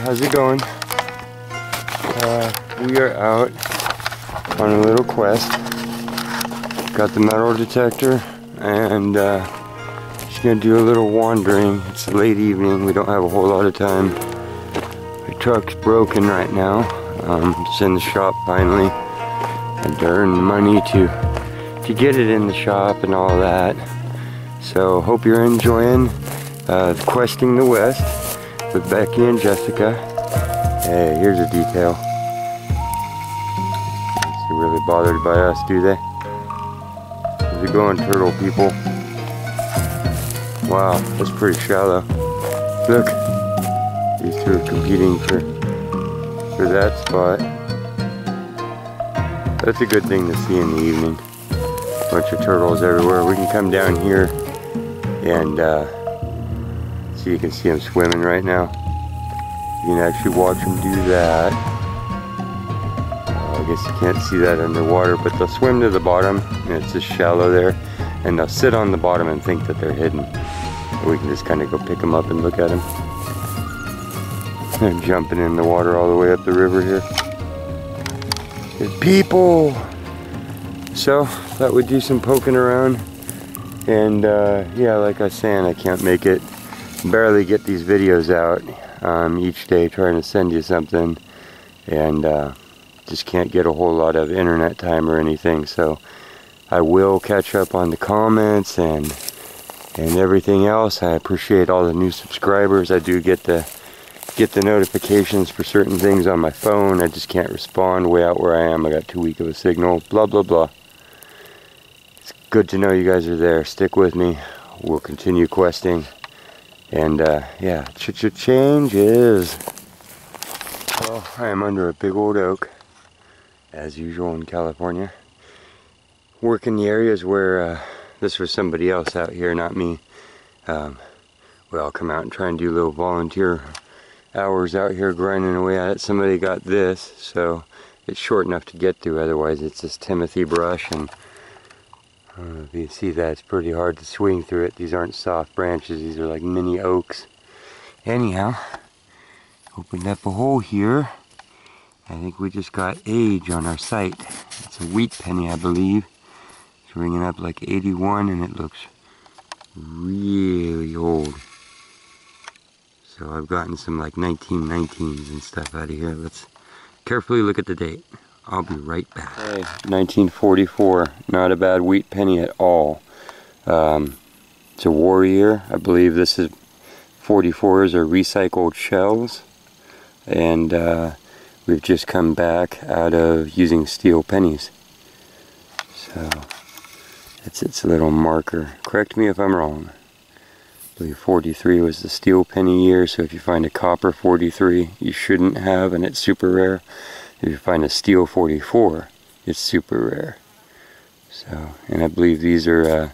how's it going? We are out on a little quest. Got the metal detector and just gonna do a little wandering. It's late evening, we don't have a whole lot of time. My truck's broken right now. It's in the shop finally. And to earn money to get it in the shop and all that. So hope you're enjoying Questing the West with Becky and Jessica. Hey, here's a detail. They're really bothered by us, do they? How's it going, turtle people? Wow, that's pretty shallow. Look, these two are competing for that spot. That's a good thing to see in the evening. Bunch of turtles everywhere. We can come down here and see, you can see them swimming right now. You can actually watch them do that. I guess you can't see that underwater, but they'll swim to the bottom and it's just shallow there, and they'll sit on the bottom and think that they're hidden. We can just kind of go pick them up and look at them. They're jumping in the water all the way up the river here. There's people! So, thought we'd do some poking around. And yeah, like I was saying, I can't make it, barely get these videos out each day, trying to send you something. And just can't get a whole lot of internet time or anything. So, I will catch up on the comments and everything else. I appreciate all the new subscribers. I do get the notifications for certain things on my phone. I just can't respond way out where I am. I got too weak of a signal, blah blah blah. It's good to know you guys are there. Stick with me. We'll continue questing. And yeah, changes. Well, I am under a big old oak, as usual in California. Working the areas where this was somebody else out here, not me. Well, I'll come out and try and do little volunteer hours out here grinding away at it. Somebody got this, so it's short enough to get through, otherwise it's just Timothy brush, and I don't know if you can see that, it's pretty hard to swing through it. These aren't soft branches, these are like mini oaks. Anyhow, opened up a hole here. I think we just got age on our sight. It's a wheat penny, I believe. It's ringing up like 81 and it looks really old. So I've gotten some like 1919s and stuff out of here. Let's carefully look at the date. I'll be right back. Okay, 1944. Not a bad wheat penny at all. It's a war year. I believe this is 44s are recycled shells. And we've just come back out of using steel pennies. So that's its little marker. Correct me if I'm wrong. I believe 43 was the steel penny year, so if you find a copper 43, you shouldn't have, and it's super rare. If you find a steel 44, it's super rare. So, and I believe these are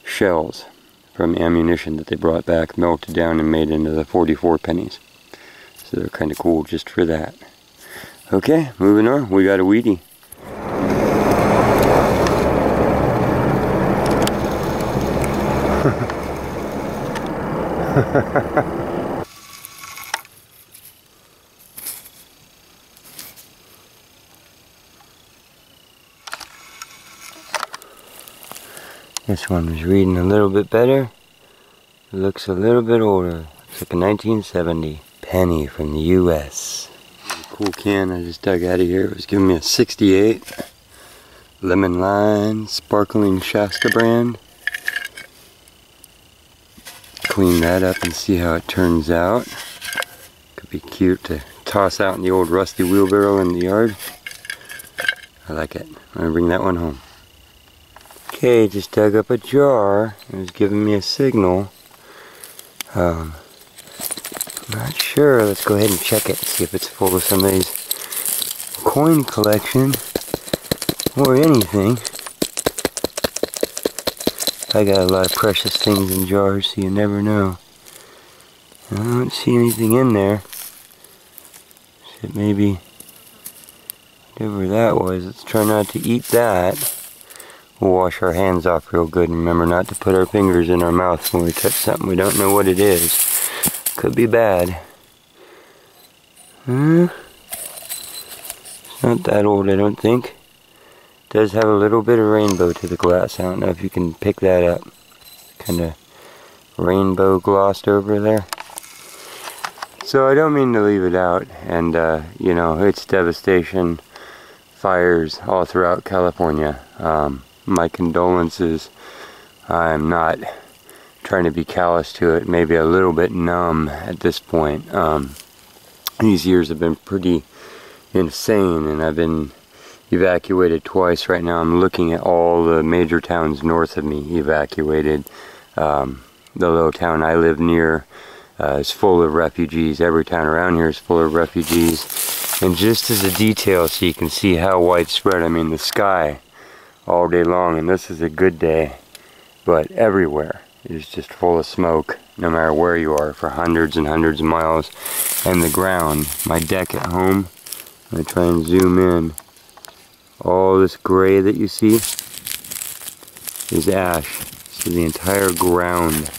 shells from ammunition that they brought back, melted down and made into the 44 pennies. So they're kind of cool just for that. Okay, moving on. We got a Wheatie. This one was reading a little bit better. It looks a little bit older. Looks like a 1970 penny from the US. Cool can I just dug out of here. It was giving me a 68 lemon lime sparkling Shasta brand. Clean that up and see how it turns out. Could be cute to toss out in the old rusty wheelbarrow in the yard. I like it. I'm gonna bring that one home. Okay, just dug up a jar. It was giving me a signal. Not sure. Let's go ahead and check it. See if it's full of somebody's coin collection or anything. I got a lot of precious things in jars, so you never know. I don't see anything in there. So maybe whatever that was, let's try not to eat that. We'll wash our hands off real good and remember not to put our fingers in our mouth when we touch something we don't know what it is. Could be bad. It's not that old, I don't think. It does have a little bit of rainbow to the glass. I don't know if you can pick that up. Kind of rainbow glossed over there. So I don't mean to leave it out, and you know, it's devastation, fires all throughout California. My condolences. I'm not trying to be callous to it, maybe a little bit numb at this point. These years have been pretty insane, and I've been evacuated twice. Right now I'm looking at all the major towns north of me evacuated. The little town I live near is full of refugees. Every town around here is full of refugees. And just as a detail so you can see how widespread, I mean the sky all day long, and this is a good day, but everywhere is just full of smoke, no matter where you are, for hundreds and hundreds of miles. And the ground, my deck at home, I'm going to try and zoom in. All this gray that you see is ash. So the entire ground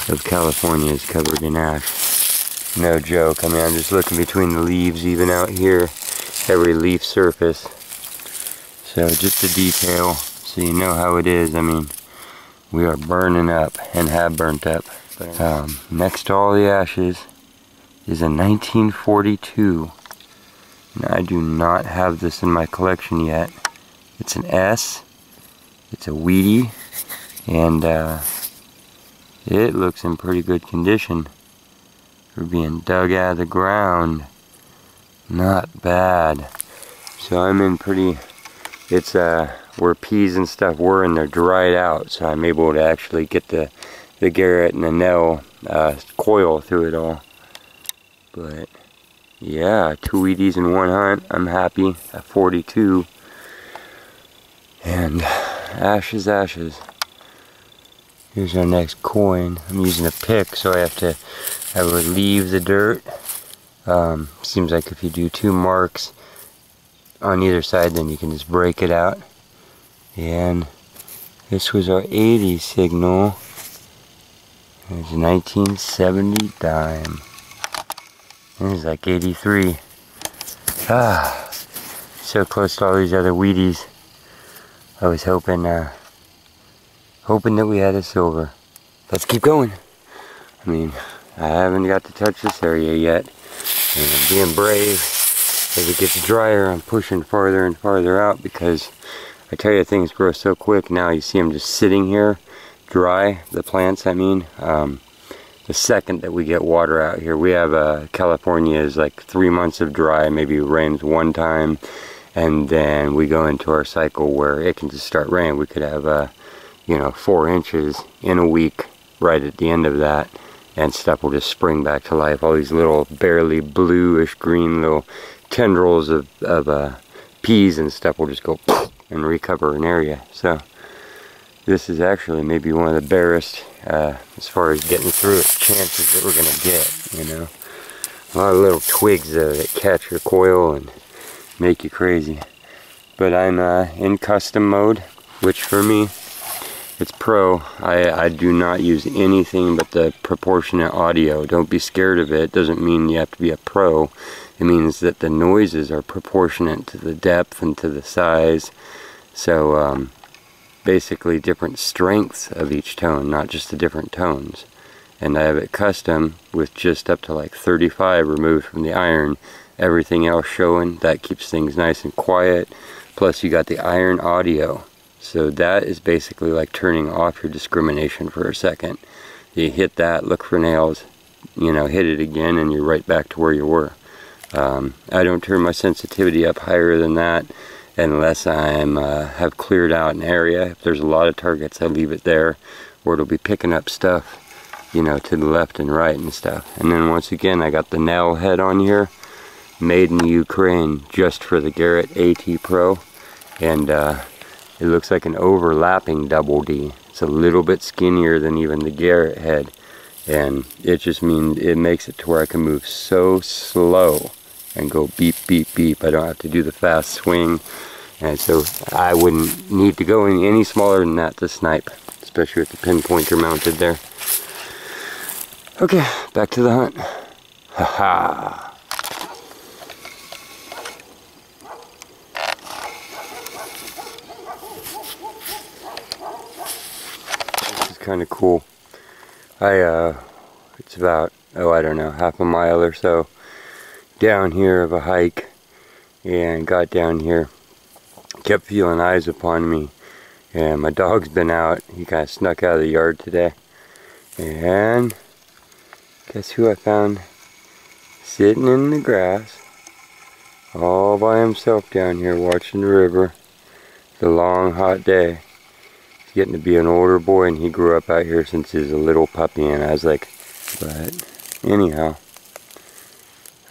of California is covered in ash. No joke. I mean, I'm just looking between the leaves, even out here, every leaf surface. So just a detail, so you know how it is. I mean, we are burning up and have burnt up. Next to all the ashes is a 1942. Now, I do not have this in my collection yet. It's an S. It's a weedy, and it looks in pretty good condition for being dug out of the ground. Not bad. So I'm in pretty. It's where peas and stuff were, and they're dried out, so I'm able to actually get the Garrett and the nail coil through it all. But yeah, 2 Wheaties in one hunt. I'm happy at 42. And ashes, ashes. Here's our next coin. I'm using a pick, so I would leave the dirt. Seems like if you do 2 marks on either side, then you can just break it out. And this was our 80 signal. It's a 1970 dime. It was like 83. So close to all these other Wheaties. I was hoping that we had a silver. Let's keep going. I mean, I haven't got to touch this area yet. And I'm being brave. As it gets drier, I'm pushing farther and farther out, because I tell you, things grow so quick now. You see them just sitting here, dry, the plants, I mean. The second that we get water out here, we have California is like 3 months of dry, maybe it rains one time, and then we go into our cycle where it can just start raining. We could have, you know, 4 inches in a week right at the end of that, and stuff will just spring back to life. All these little barely bluish green little tendrils of peas and stuff will just go and recover an area. So this is actually maybe one of the barest, as far as getting through it, chances that we're going to get, you know. A lot of little twigs though that catch your coil and make you crazy. But I'm in custom mode, which for me, it's pro. I do not use anything but the proportionate audio. Don't be scared of it. It doesn't mean you have to be a pro. It means that the noises are proportionate to the depth and to the size. So basically different strengths of each tone, not just the different tones. And I have it custom with just up to like 35 removed from the iron. Everything else showing. That keeps things nice and quiet. Plus you got the iron audio. So that is basically like turning off your discrimination for a second. You hit that, look for nails, you know, hit it again, and you're right back to where you were. I don't turn my sensitivity up higher than that unless I'm have cleared out an area. If there's a lot of targets, I leave it there, or it'll be picking up stuff, you know, to the left and right and stuff. And then once again, I got the nail head on here, made in Ukraine, just for the Garrett AT Pro, and it looks like an overlapping double D. It's a little bit skinnier than even the Garrett head, and it just means it makes it to where I can move so slow and go beep, beep, beep. I don't have to do the fast swing, and so I wouldn't need to go any smaller than that to snipe, especially with the pinpointer mounted there. Okay, back to the hunt. Haha. kind of cool. It's about, oh, I don't know, half a mile or so down here of a hike, and got down here, kept feeling eyes upon me, and my dog's been out. He kind of snuck out of the yard today, and guess who I found sitting in the grass all by himself down here watching the river. It's a long hot day. He's getting to be an older boy, and he grew up out here since he was a little puppy, and I was like, but anyhow,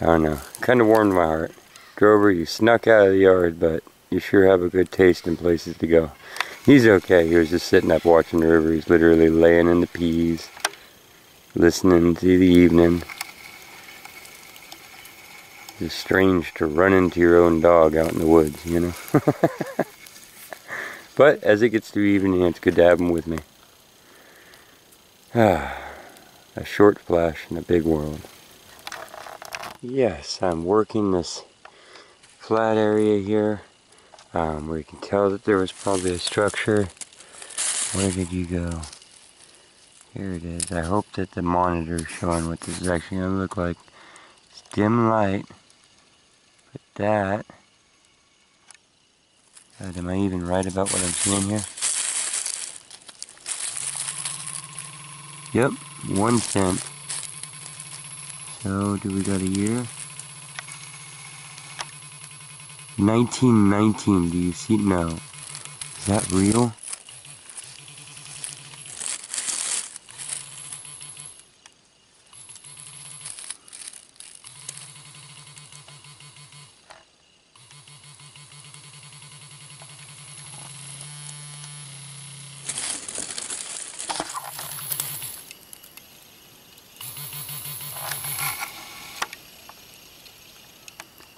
I don't know, kind of warmed my heart. Grover, you snuck out of the yard, but you sure have a good taste in places to go. He's okay. He was just sitting up watching the river. He's literally laying in the peas, listening to the evening. It's strange to run into your own dog out in the woods, you know. But as it gets to evening, it's good to have him with me. A short flash in a big world. Yes, I'm working this flat area here, where you can tell that there was probably a structure. Where did you go? Here it is. I hope that the monitor is showing what this is actually going to look like. It's dim light. But that... God, am I even right about what I'm seeing here? Yep, 1 cent. So, do we got a year? 1919, do you see? No. Is that real?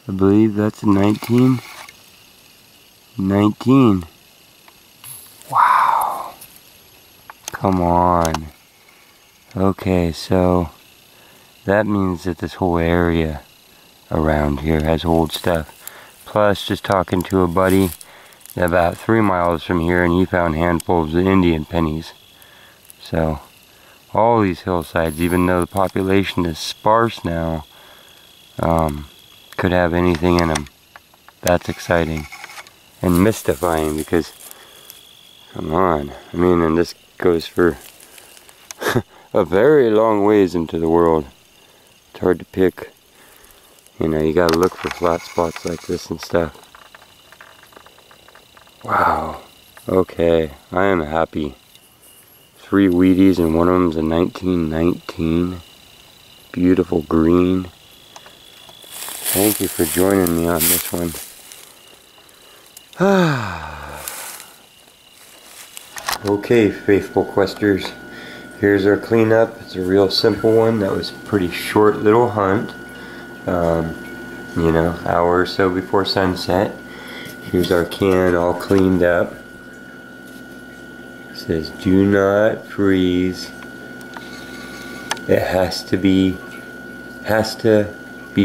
I believe that's a 19. Wow. Come on. Okay, so that means that this whole area around here has old stuff. Plus, just talking to a buddy about 3 miles from here, and he found handfuls of Indian pennies. So, all these hillsides, even though the population is sparse now, could have anything in them. That's exciting and mystifying, because come on, I mean, and this goes for a very long ways into the world. It's hard to pick, you know, you gotta look for flat spots like this and stuff. Wow, okay, I am happy. 3 Wheaties, and one of them's a 1919. Beautiful green. Thank you for joining me on this one. Okay, faithful questers. Here's our cleanup. It's a real simple one. That was a pretty short little hunt. You know, hour or so before sunset. Here's our can all cleaned up. It says, do not freeze. It has to be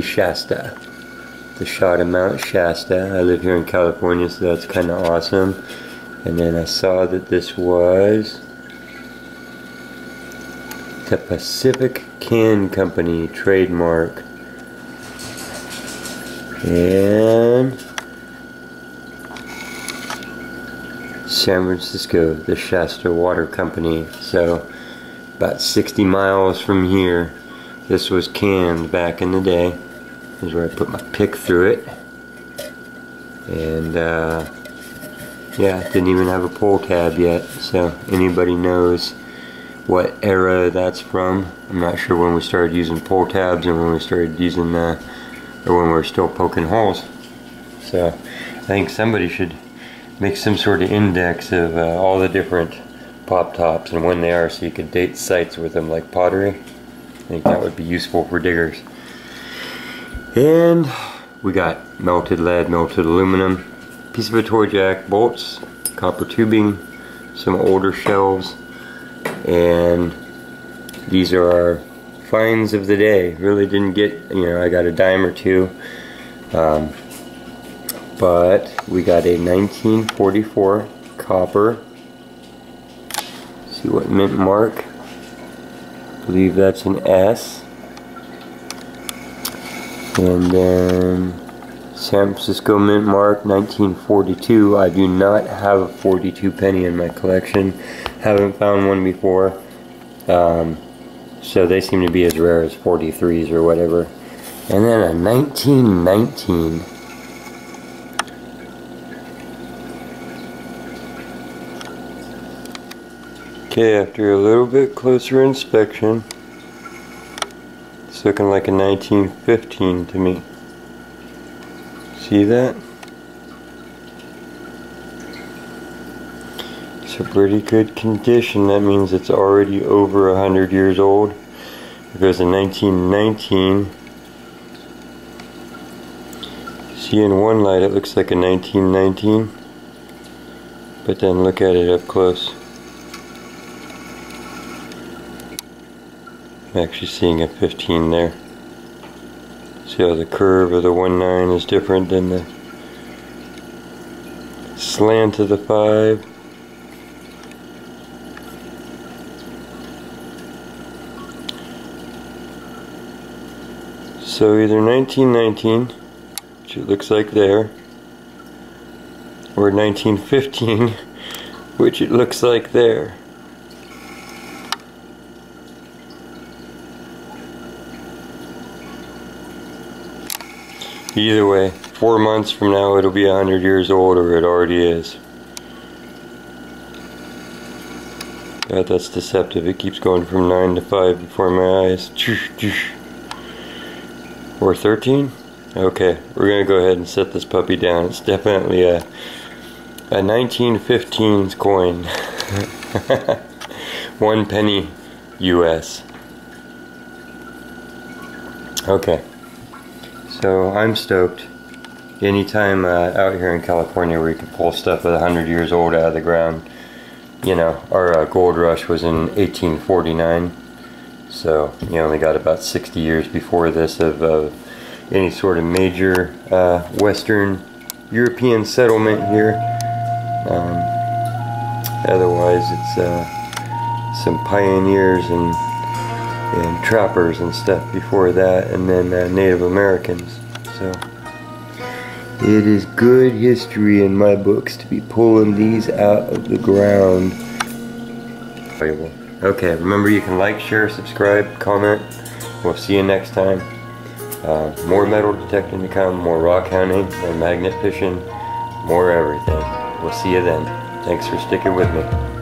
Shasta. The shot of Mount Shasta. I live here in California, so that's kind of awesome. And then I saw that this was the Pacific Can Company trademark. And San Francisco, the Shasta Water Company. So about 60 miles from here. This was canned back in the day. This is where I put my pick through it. And yeah, didn't even have a pull tab yet. So anybody knows what era that's from. I'm not sure when we started using pull tabs and when we started using, or when we were still poking holes. So I think somebody should make some sort of index of all the different pop tops and when they are, so you could date sites with them, like pottery. I think that would be useful for diggers. And we got melted lead, melted aluminum, piece of a toy jack, bolts, copper tubing, some older shelves, and these are our finds of the day. Really didn't get, you know, I got a dime or two, but we got a 1944 copper. see what mint mark. I believe that's an S. And then San Francisco mint mark 1942. I do not have a 42 penny in my collection. Haven't found one before. So they seem to be as rare as 43s or whatever. And then a 1919. Okay, after a little bit closer inspection, it's looking like a 1915 to me. See that? It's a pretty good condition. That means it's already over 100 years old. If it was a 1919, see, in one light it looks like a 1919, but then look at it up close. I'm actually seeing a 15 there. See how the curve of the 19 is different than the slant of the 5. So either 1919, which it looks like there, or 1915, which it looks like there. Either way, 4 months from now it'll be 100 years old, or it already is. God, that's deceptive. It keeps going from 9 to 5 before my eyes. Or 13? Okay, we're gonna go ahead and set this puppy down. It's definitely a 1915's coin. 1 penny US. Okay. So I'm stoked. Anytime out here in California where you can pull stuff that's 100 years old out of the ground. You know, our gold rush was in 1849. So you only got about 60 years before this of any sort of major Western European settlement here. Otherwise it's some pioneers and trappers and stuff before that, and then Native Americans. So it is good history in my books to be pulling these out of the ground. Okay, remember you can like, share, subscribe, comment. We'll see you next time. More metal detecting to come, more rock hounding, more magnet fishing, more everything. We'll see you then. Thanks for sticking with me.